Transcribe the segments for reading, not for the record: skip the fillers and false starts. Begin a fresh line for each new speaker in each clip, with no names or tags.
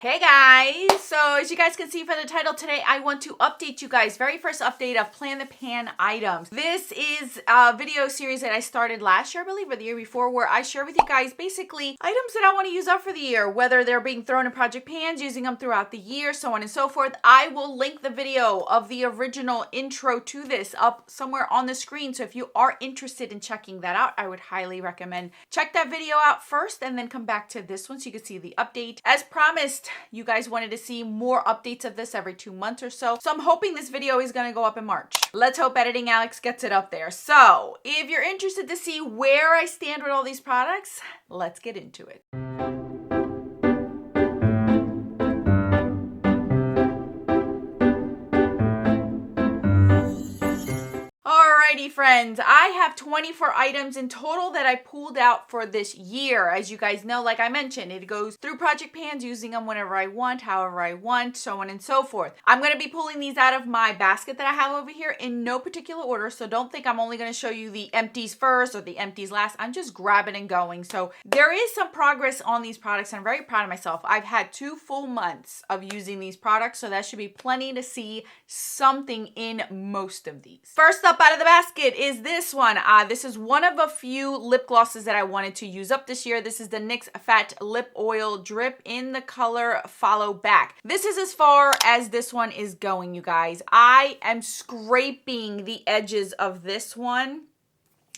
Hey guys, so as you guys can see from the title today, I want to update you guys. Very first update of Plan the Pan items. This is a video series that I started last year, I believe, or the year before, where I share with you guys basically items that I want to use up for the year, whether they're being thrown in project pans, using them throughout the year, so on and so forth. I will link the video of the original intro to this up somewhere on the screen. So if you are interested in checking that out, I would highly recommend check that video out first and then come back to this one so you can see the update. As promised, you guys wanted to see more updates of this every 2 months or so. So I'm hoping this video is going to go up in March. Let's hope Editing Alex gets it up there. So if you're interested to see where I stand with all these products, let's get into it. Alrighty friends, I have 24 items in total that I pulled out for this year. As you guys know, like I mentioned, it goes through project pans, using them whenever I want, however I want, so on and so forth. I'm going to be pulling these out of my basket that I have over here in no particular order, so don't think I'm only going to show you the empties first or the empties last. I'm just grabbing and going. So there is some progress on these products and I'm very proud of myself. I've had 2 full months of using these products, so that should be plenty to see something in most of these. First up out of the basket is this one. This is one of a few lip glosses that I wanted to use up this year. This is the NYX Fat Lip Oil Drip in the color Follow Back. This is as far as this one is going, you guys. I am scraping the edges of this one,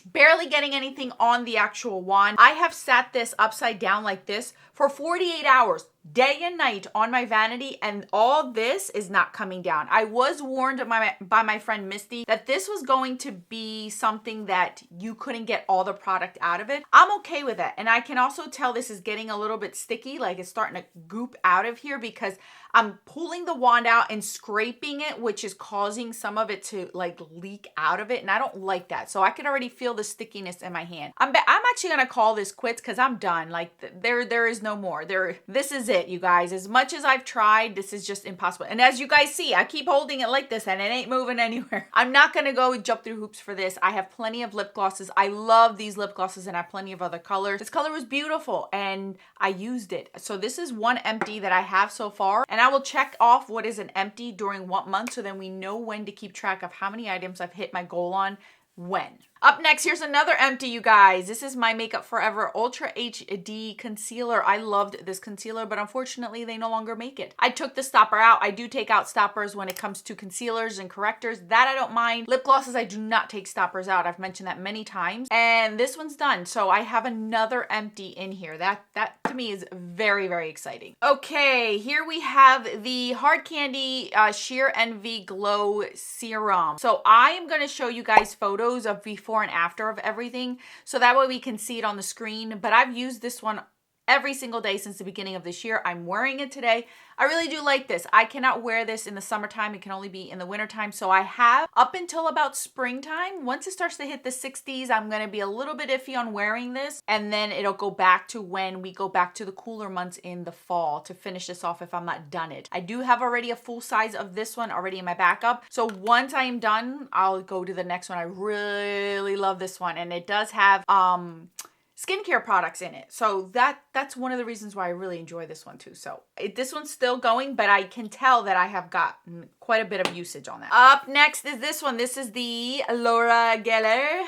barely getting anything on the actual wand. I have sat this upside down like this for 48 hours, day and night on my vanity, and all this is not coming down. I was warned by my friend Misty that this was going to be something that you couldn't get all the product out of it. I'm okay with that. And I can also tell this is getting a little bit sticky, like it's starting to goop out of here because I'm pulling the wand out and scraping it, which is causing some of it to like leak out of it. And I don't like that. So I can already feel the stickiness in my hand. I'm actually going to call this quits because I'm done. Like there is no more. This is it, you guys. As much as I've tried, this is just impossible. And as you guys see, I keep holding it like this and it ain't moving anywhere. I'm not going to go jump through hoops for this. I have plenty of lip glosses. I love these lip glosses and I have plenty of other colors. This color was beautiful and I used it. So this is one empty that I have so far. And I will check off what is an empty during what month so then we know when to keep track of how many items I've hit my goal on when. Up next, here's another empty, you guys. This is my Makeup Forever Ultra HD Concealer. I loved this concealer, but unfortunately, they no longer make it. I took the stopper out. I do take out stoppers when it comes to concealers and correctors. That I don't mind. Lip glosses, I do not take stoppers out. I've mentioned that many times. And this one's done. So I have another empty in here. That to me is very, very exciting. Okay, here we have the Hard Candy Sheer Envy Glow Serum. So I am going to show you guys photos of before and after of everything so that way we can see it on the screen. But I've used this one every single day since the beginning of this year. I'm wearing it today. I really do like this. I cannot wear this in the summertime. It can only be in the wintertime. So I have up until about springtime. Once it starts to hit the 60s, I'm going to be a little bit iffy on wearing this. And then it'll go back to when we go back to the cooler months in the fall to finish this off if I'm not done it. I do have already a full size of this one already in my backup. So once I am done, I'll go to the next one. I really love this one. And it does have skincare products in it. So that's one of the reasons why I really enjoy this one too. So this one's still going, but I can tell that I have got quite a bit of usage on that. Up next is this one. This is the Laura Geller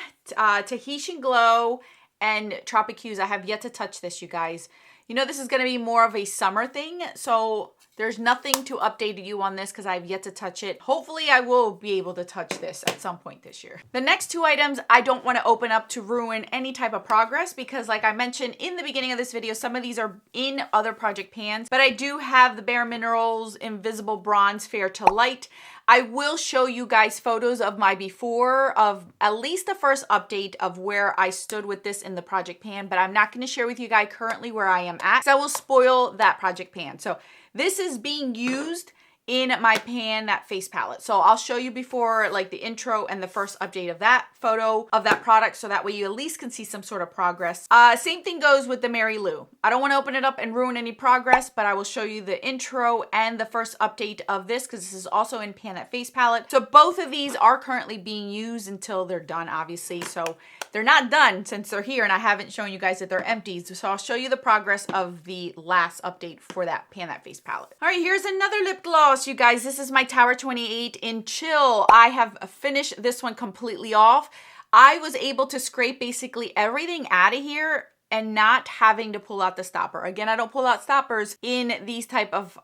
Tahitian Glow and Tropic Hues. I have yet to touch this, you guys. You know, this is going to be more of a summer thing. So there's nothing to update you on this because I've yet to touch it. Hopefully I will be able to touch this at some point this year. The next 2 items I don't want to open up to ruin any type of progress because like I mentioned in the beginning of this video, some of these are in other project pans, but I do have the Bareminerals Invisible Bronze Fair to Light. I will show you guys photos of my before of at least the first update of where I stood with this in the project pan, but I'm not going to share with you guys currently where I am at because I will spoil that project pan. So this is being used in my pan, that face palette. So I'll show you before like the intro and the first update of that photo of that product, so that way you at least can see some sort of progress. Same thing goes with the Mary Lou. I don't want to open it up and ruin any progress, but I will show you the intro and the first update of this, because this is also in pan, that face palette. So both of these are currently being used until they're done, obviously. So they're not done since they're here, and I haven't shown you guys that they're empties. So I'll show you the progress of the last update for that pan, that face palette. All right, here's another lip gloss, you guys. This is my Tower 28 in Chill. I have finished this one completely off. I was able to scrape basically everything out of here and not having to pull out the stopper. Again, I don't pull out stoppers in these type of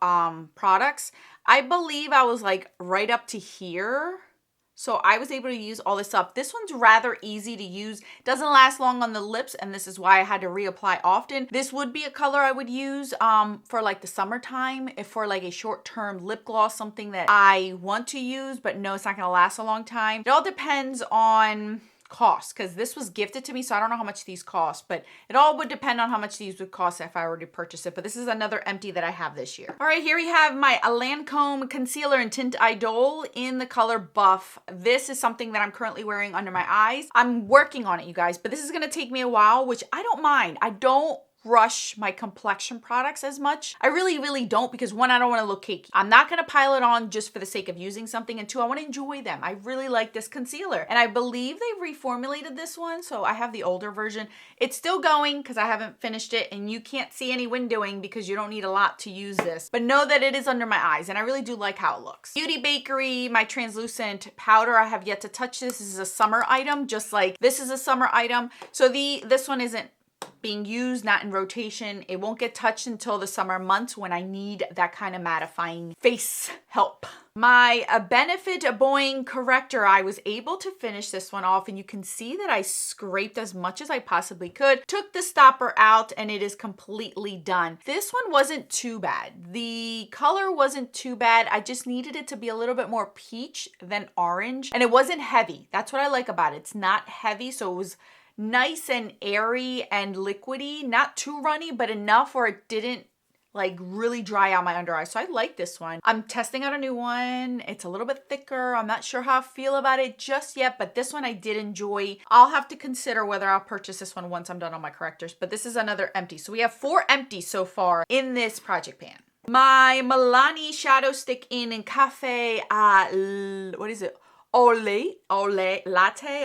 products. I believe I was like right up to here. So I was able to use all this up. This one's rather easy to use. Doesn't last long on the lips, and this is why I had to reapply often. This would be a color I would use for like the summertime, if for like a short-term lip gloss, something that I want to use, but no, it's not gonna last a long time. It all depends on cost, because this was gifted to me, so I don't know how much these cost, but it all would depend on how much these would cost if I were to purchase it. But this is another empty that I have this year. All right, here we have my Lancome concealer in Tint Idol in the color Buff. This is something that I'm currently wearing under my eyes. I'm working on it, you guys, but this is gonna take me a while, which I don't mind. I don't rush my complexion products as much. I really don't, because one, I don't want to look cakey. I'm not going to pile it on just for the sake of using something, and two, I want to enjoy them. I really like this concealer, and I believe they reformulated this one, so I have the older version. It's still going because I haven't finished it, and you can't see any windowing because you don't need a lot to use this, but know that it is under my eyes, and I really do like how it looks. Beauty Bakery, my translucent powder. I have yet to touch this. This is a summer item, just like this is a summer item. So this one isn't being used, not in rotation. It won't get touched until the summer months when I need that kind of mattifying face help. My Benefit Boing Corrector, I was able to finish this one off, and you can see that I scraped as much as I possibly could, took the stopper out, and it is completely done. This one wasn't too bad. The color wasn't too bad. I just needed it to be a little bit more peach than orange, and it wasn't heavy. That's what I like about it. It's not heavy, so it was nice and airy and liquidy, not too runny, but enough where it didn't like really dry out my under eye. So I like this one. I'm testing out a new one. It's a little bit thicker. I'm not sure how I feel about it just yet, but this one I did enjoy. I'll have to consider whether I'll purchase this one once I'm done on my correctors, but this is another empty. So we have 4 empties so far in this project pan. My Milani shadow stick in Cafe, what is it? Latte,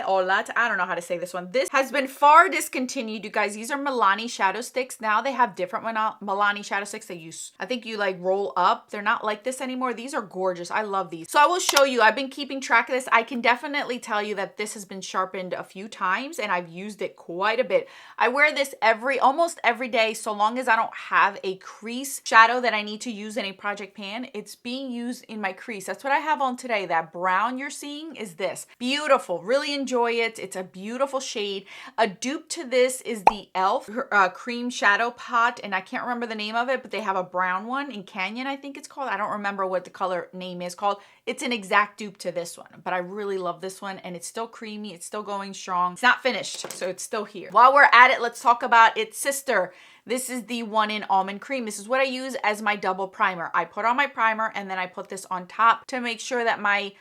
I don't know how to say this one. This has been far discontinued, you guys. These are Milani shadow sticks. Now they have different Milani shadow sticks they use. I think you like roll up. They're not like this anymore. These are gorgeous. I love these. So I will show you. I've been keeping track of this. I can definitely tell you that this has been sharpened a few times, and I've used it quite a bit. I wear this almost every day, so long as I don't have a crease shadow that I need to use in a project pan. It's being used in my crease. That's what I have on today. That brown you're seeing is this. Beautiful. Really enjoy it. It's a beautiful shade. A dupe to this is the e.l.f. cream shadow pot, and I can't remember the name of it, but they have a brown one in Canyon, I think it's called. I don't remember what the color name is called. It's an exact dupe to this one, but I really love this one, and it's still creamy. It's still going strong. It's not finished, so it's still here. While we're at it, let's talk about its sister. This is the one in almond cream. This is what I use as my double primer. I put on my primer, and then I put this on top to make sure that my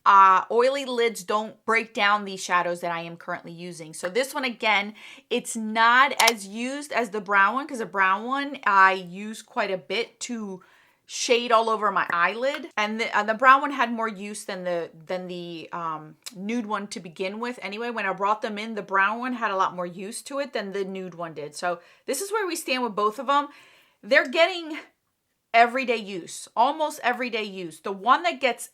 oily lids don't break down these shadows that I am currently using. So this one, again, it's not as used as the brown one, because the brown one I use quite a bit to shade all over my eyelid, and the brown one had more use than the nude one to begin with. Anyway, when I brought them in, the brown one had a lot more use to it than the nude one did. So this is where we stand with both of them. They're getting everyday use, almost everyday use. The one that gets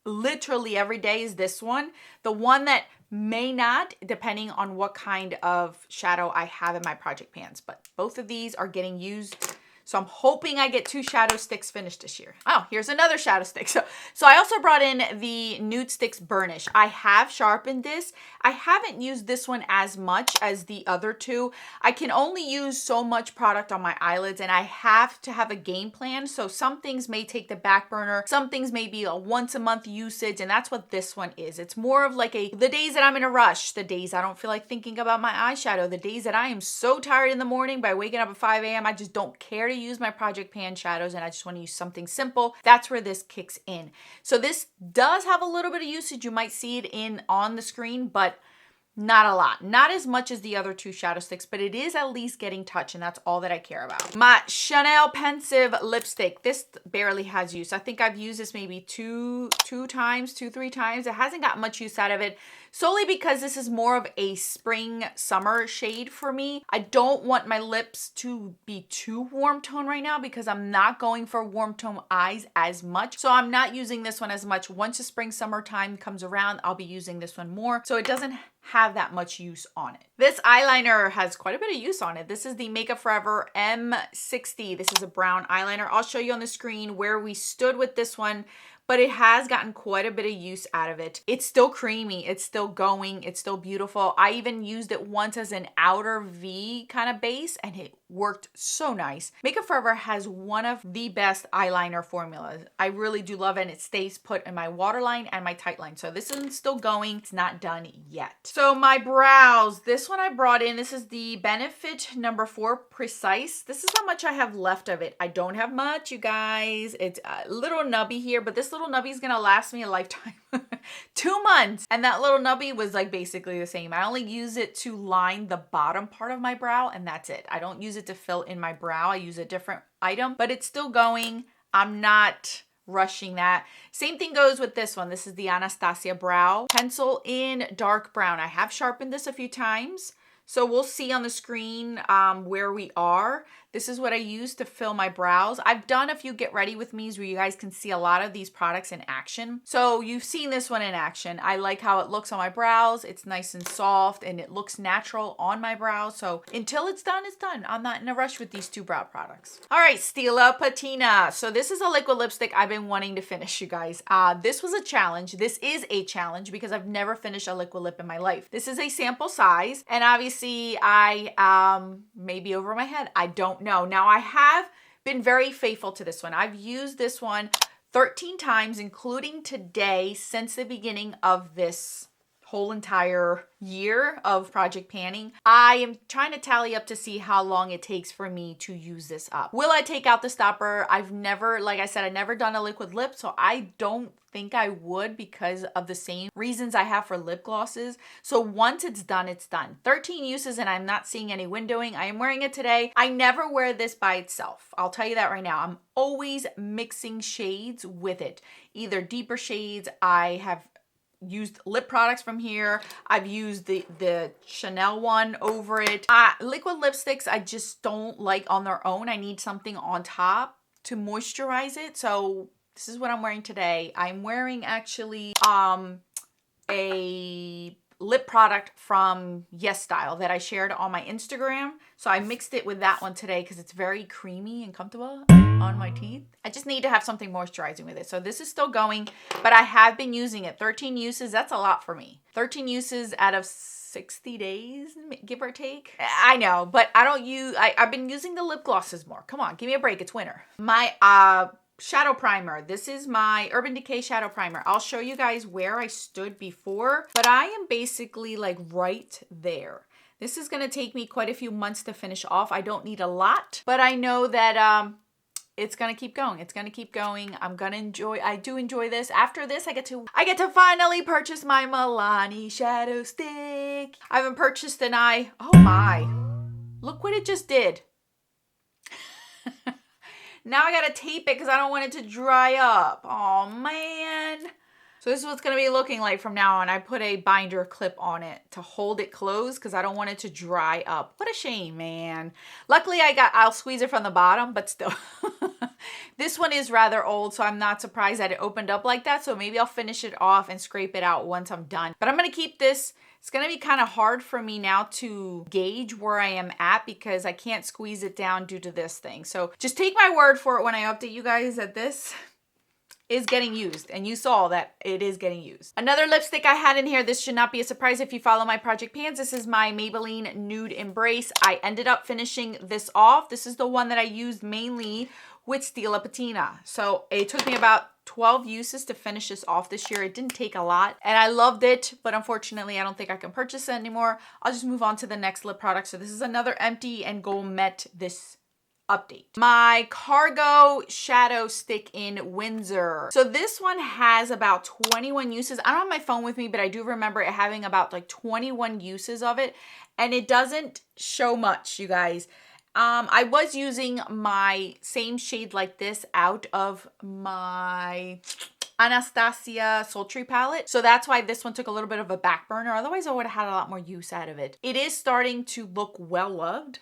literally every day is this one. The one that may not, depending on what kind of shadow I have in my project pans, but both of these are getting used. So I'm hoping I get 2 shadow sticks finished this year. Oh, here's another shadow stick. So I also brought in the Nude Sticks Burnish. I have sharpened this. I haven't used this one as much as the other 2. I can only use so much product on my eyelids, and I have to have a game plan. So some things may take the back burner. Some things may be a once a month usage, and that's what this one is. It's more of like the days that I'm in a rush, the days I don't feel like thinking about my eyeshadow, the days that I am so tired in the morning by waking up at 5 a.m. I just don't care to already used my Project Pan shadows and I just want to use something simple, that's where this kicks in. So this does have a little bit of usage. You might see it on the screen, but not a lot. Not as much as the other two shadow sticks, but it is at least getting touch, and that's all that I care about. My Chanel Pensive lipstick. This barely has use. I think I've used this maybe two, three times. It hasn't got much use out of it, solely because this is more of a spring summer shade for me. I don't want my lips to be too warm tone right now because I'm not going for warm tone eyes as much. So I'm not using this one as much. Once the spring summer time comes around, I'll be using this one more. So it doesn't have that much use on it. This eyeliner has quite a bit of use on it. This is the Makeup Forever M60. This is a brown eyeliner. I'll show you on the screen where we stood with this one, but it has gotten quite a bit of use out of it. It's still creamy, it's still going, it's still beautiful. I even used it once as an outer V kind of base and it worked so nice. Makeup Forever has one of the best eyeliner formulas. I really do love it, and it stays put in my waterline and my tight line. So this one's still going, it's not done yet. So my brows, this one I brought in, this is the Benefit number 4 Precise. This is how much I have left of it. I don't have much, you guys. It's a little nubby here, but this little nubby is gonna last me a lifetime. 2 months. And that little nubby was like basically the same. I only use it to line the bottom part of my brow, and that's it. I don't use it to fill in my brow. I use a different item, but it's still going. I'm not rushing that. Same thing goes with this one. This is the Anastasia Brow Pencil in dark brown. I have sharpened this a few times, so we'll see on the screen where we are. This is what I use to fill my brows. I've done a few get ready with me's where you guys can see a lot of these products in action. So you've seen this one in action. I like how it looks on my brows. It's nice and soft and it looks natural on my brows. So until it's done, it's done. I'm not in a rush with these 2 brow products. All right, Stila Patina. So this is a liquid lipstick I've been wanting to finish, you guys. This was a challenge. This is a challenge because I've never finished a liquid lip in my life. This is a sample size, and obviously I may be over my head. I don't know. Now I have been very faithful to this one. I've used this one 13 times, including today, since the beginning of this whole entire year of project panning. I am trying to tally up to see how long it takes for me to use this up. Will I take out the stopper? I've never, like I said, I've never done a liquid lip, so I don't think I would because of the same reasons I have for lip glosses. So once it's done, it's done. 13 uses and I'm not seeing any windowing. I am wearing it today. I never wear this by itself. I'll tell you that right now. I'm always mixing shades with it. Either deeper shades, I have used lip products from here. I've used the Chanel one over it. Liquid lipsticks, I just don't like on their own. I need something on top to moisturize it. So this is what I'm wearing today. I'm wearing actually a lip product from Yes Style that I shared on my Instagram. So I mixed it with that one today because it's very creamy and comfortable on my teeth. I just need to have something moisturizing with it. So this is still going, but I have been using it. 13 uses, that's a lot for me. 13 uses out of 60 days, give or take. I know, but I don't use, I've been using the lip glosses more. Come on, give me a break, it's winter. My shadow primer. This is my Urban Decay shadow primer. I'll show you guys where I stood before, but I am basically like right there. This is going to take me quite a few months to finish off. I don't need a lot, but I know that it's going to keep going. It's going to keep going. I'm going to enjoy, I do enjoy this. After this, I get to finally purchase my Milani shadow stick. I haven't purchased an eye. Oh my, look what it just did. Now I gotta tape it because I don't want it to dry up. Oh man. So this is what's gonna be looking like from now on. I put a binder clip on it to hold it closed because I don't want it to dry up. What a shame, man. Luckily I'll squeeze it from the bottom, but still. This one is rather old, so I'm not surprised that it opened up like that. So maybe I'll finish it off and scrape it out once I'm done. But I'm gonna keep this. It's gonna be kind of hard for me now to gauge where I am at because I can't squeeze it down due to this thing. So just take my word for it when I update you guys that this is getting used, and you saw that it is getting used. Another lipstick I had in here, this should not be a surprise if you follow my project pans. This is my Maybelline Nude Embrace. I ended up finishing this off. This is the one that I used mainly with Stila Patina. So it took me about 12 uses to finish this off this year. It didn't take a lot and I loved it, but unfortunately I don't think I can purchase it anymore. I'll just move on to the next lip product. So this is another Empty and Gold Matte this update. My Cargo Shadow Stick in Windsor. So this one has about 21 uses. I don't have my phone with me, but I do remember it having about like 21 uses of it. And it doesn't show much, you guys. I was using my same shade like this out of my Anastasia Sultry palette. So that's why this one took a little bit of a back burner. Otherwise, I would have had a lot more use out of it. It is starting to look well loved,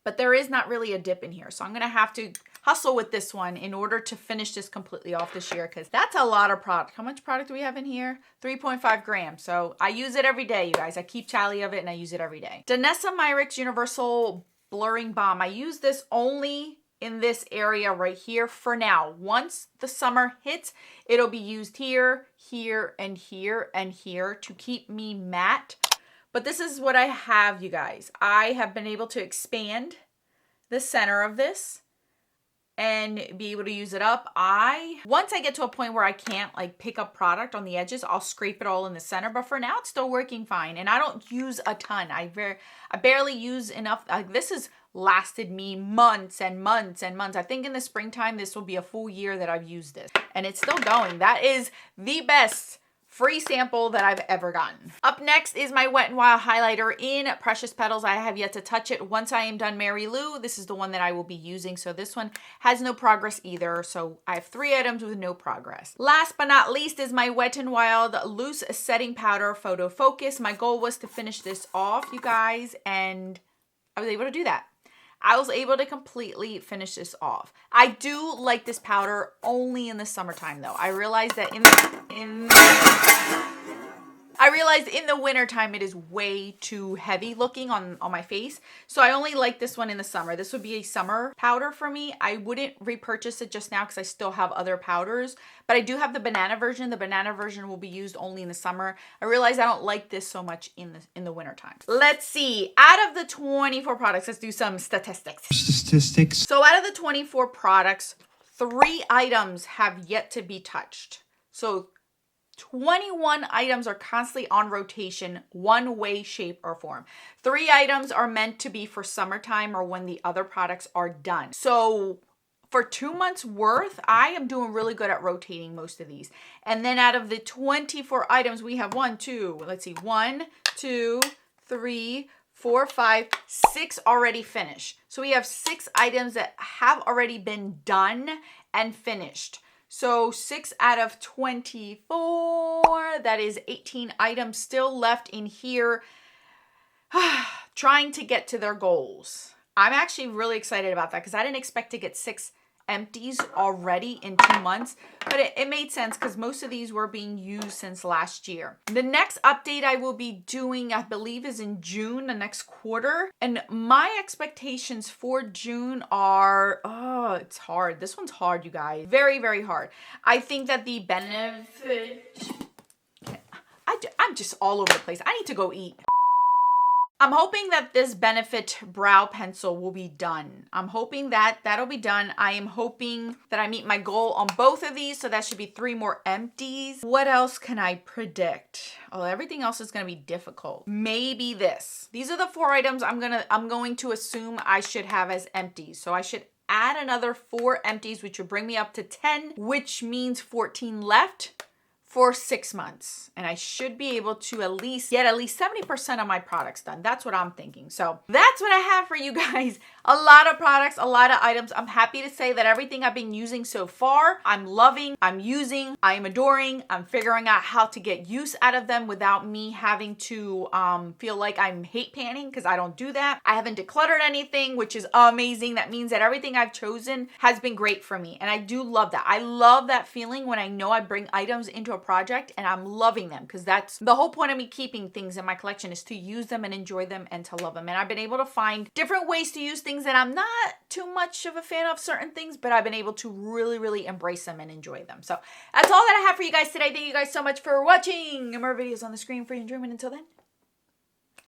but there is not really a dip in here. So I'm going to have to hustle with this one in order to finish this completely off this year, because that's a lot of product. How much product do we have in here? 3.5 grams. So I use it every day, you guys. I keep tally of it and I use it every day. Danessa Myricks Universal Blurring Balm. I use this only in this area right here for now. Once the summer hits, it'll be used here, here, and here, and here to keep me matte. But this is what I have, you guys. I have been able to expand the center of this and be able to use it up. Once I get to a point where I can't like pick up product on the edges, I'll scrape it all in the center. But for now, it's still working fine. And I don't use a ton. I barely use enough. Like, this has lasted me months and months and months. I think in the springtime, this will be a full year that I've used this. And it's still going. That is the best free sample that I've ever gotten. Up next is my Wet n Wild highlighter in Precious Petals. I have yet to touch it. Once I am done Mary Lou, this is the one that I will be using. So this one has no progress either. So I have 3 items with no progress. Last but not least is my Wet n Wild Loose Setting Powder Photo Focus. My goal was to finish this off, you guys, and I was able to do that. I was able to completely finish this off. I do like this powder only in the summertime though. I realized that in the wintertime it is way too heavy looking on my face. So I only like this one in the summer. This would be a summer powder for me. I wouldn't repurchase it just now because I still have other powders. But I do have the banana version. The banana version will be used only in the summer. I realize I don't like this so much in the wintertime. Let's see. Out of the 24 products, let's do some statistics. So out of the 24 products, 3 items have yet to be touched. So 21 items are constantly on rotation, one way, shape, or form. 3 items are meant to be for summertime or when the other products are done. So for 2 months worth, I am doing really good at rotating most of these. And then out of the 24 items, we have 1, 2, 3, 4, 5, 6 already finished. So we have 6 items that have already been done and finished. So 6 out of 24, that is 18 items still left in here trying to get to their goals. I'm actually really excited about that because I didn't expect to get 6 empties already in 2 months, but it made sense because most of these were being used since last year. The next update I will be doing, I believe, is in June, the next quarter. And my expectations for June are, oh, it's hard. This one's hard, you guys. Very, very hard. I think that the benefit, I'm just all over the place. I need to go eat. I'm hoping that this Benefit brow pencil will be done. I'm hoping that that'll be done. I am hoping that I meet my goal on both of these. So that should be 3 more empties. What else can I predict? Oh, everything else is going to be difficult. Maybe this. These are the 4 items I'm going to assume I should have as empties. So I should add another 4 empties, which would bring me up to 10, which means 14 left for 6 months. And I should be able to at least get 70% of my products done. That's what I'm thinking. So that's what I have for you guys. A lot of products, a lot of items. I'm happy to say that everything I've been using so far, I'm loving, I'm using, I'm adoring. I'm figuring out how to get use out of them without me having to feel like I'm hate panning, because I don't do that. I haven't decluttered anything, which is amazing. That means that everything I've chosen has been great for me. And I do love that. I love that feeling when I know I bring items into a project and I'm loving them, because that's the whole point of me keeping things in my collection, is to use them and enjoy them and to love them. And I've been able to find different ways to use things that I'm not too much of a fan of certain things, but I've been able to really, really embrace them and enjoy them. So that's all that I have for you guys today. Thank you guys so much for watching. More videos on the screen for you enjoyment. Until then.